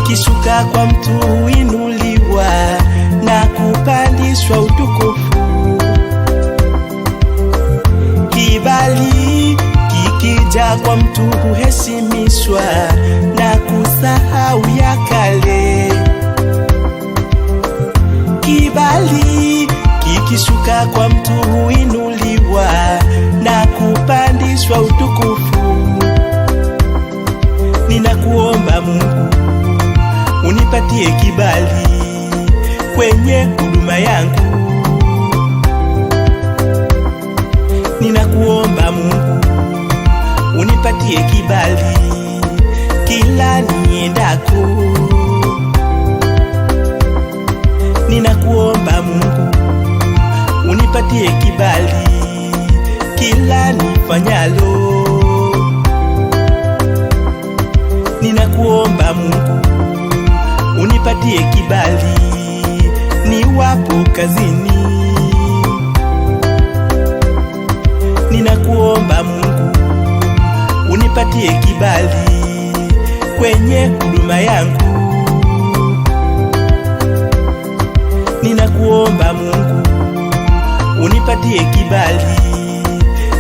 kikishuka kwa mtu huinuliwa na kupandishwa utukufu. Kibali kikija kwa mtu huheshimishwa na kusahau ya kale. Kibali kikishuka kwa mtu huinuliwa na kupandishwa utukufu. Ninakuomba Mungu unipatie kibali kwenye huduma yangu. Ninakuomba Mungu unipatie kibali kila niendako. Ninakuomba Mungu unipatie kibali kila nifanyalo. Ninakuomba Mungu unipatie kibali niwapo kazini. Ninakuomba Mungu unipatie kibali kwenye huduma yangu. Ninakuomba Mungu unipatie kibali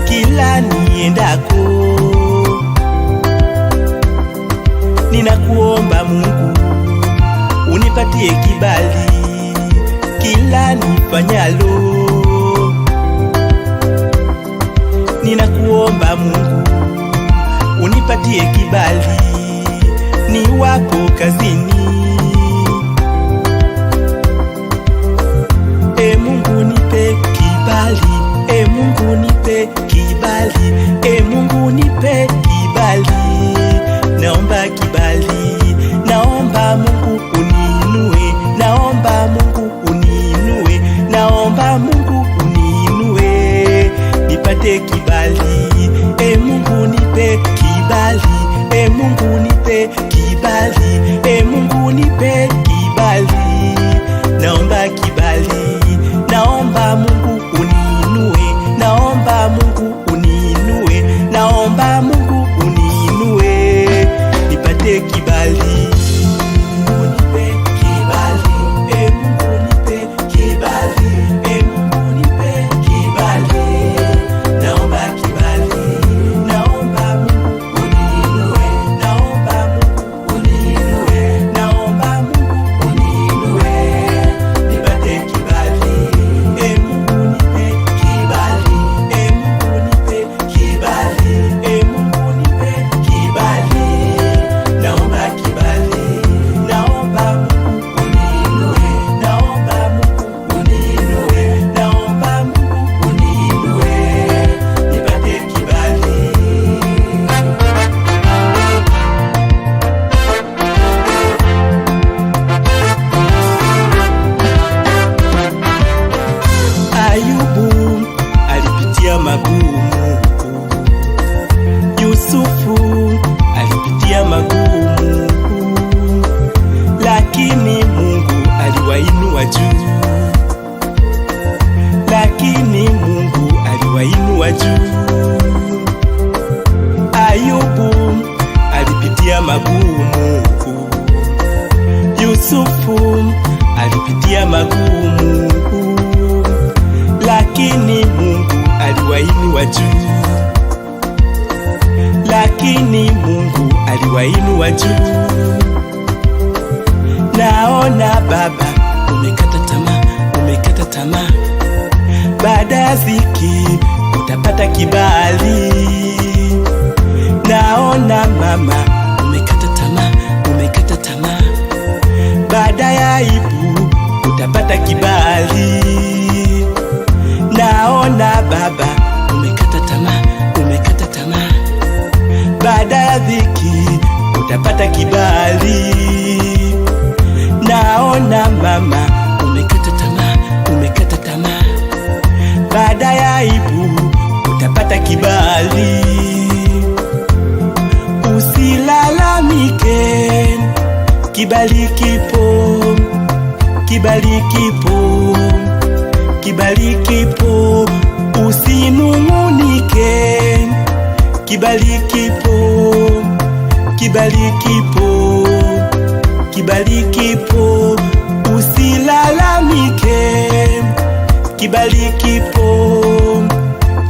kila niendako. Ninakuomba Mungu unipatie kibali kila nifanyalo. Ninakuomba Mungu unipatie kibali niwapo kazini. Mungu nipe kibali, Mungu nipe kibali, Mungu nipe kibali. Naomba kibali, naomba Mungu uninue, naomba Mungu uninue, naomba Mungu uninue, nipate kibali. Mungu nipe kibali, Mungu nipe kibali, Mungu nipe kibali. Naomba kibali, naomba Mungu uninue, naomba Mungu uninue, naomba Mungu uninue, nipate kibali. Unipe kibali, Mungu nipe kibali, Mungu nipe kibali. Naomba kibali, naomba Mungu uninue, naomba Mungu uninue, naomba Mungu uninue, nipate kibali. Mungu nipe kibali, Mungu nipe kibali, Mungu nipe kibali. Naomba kibali, naomba Mungu uninue, naomba Mungu uninue, naomba Mungu uninue, nipate kibali. Ayubu alipitia magumu, Yusufu alipitia magumu, lakini Mungu aliwainua juu, lakini Mungu aliwainua juu. Ayubu alipitia magumu, Yusufu alipitia magumu, lakini Mungu aliwainua juu, lakini Mungu aliwainua juu. Naona baba umekata tamaa, umekata tamaa, baada ya dhiki utapata kibali. Naona mama umekata tamaa, umekata tamaa, baada ya aibu utapata kibali. Naona baba umekata tamaa, umekata tamaa, baada ya dhiki utapata kibali. Naona mama umekata tamaa, umekata tamaa, baada ya aibu utapata kibali. Usilalamike, kibali kipo, kibali kipo, kibali kipo. Usinung'unike, kibali kipo, kibali kipo, kibali kipo, usilalamike. Kibali kipo,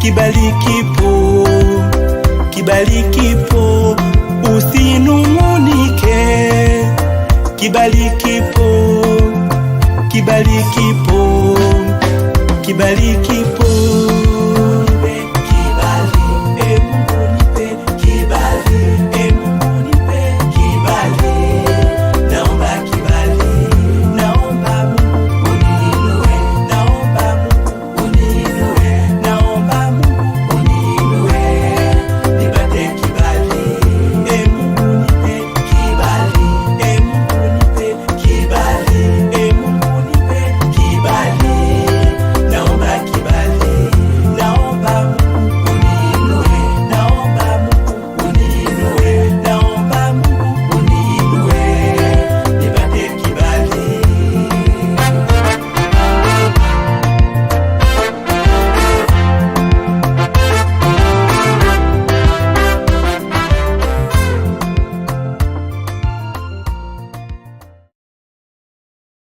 kibali kipo, kibali kipo, usinung'unike. Kibali kipo, kibali kipo, kibali kipo.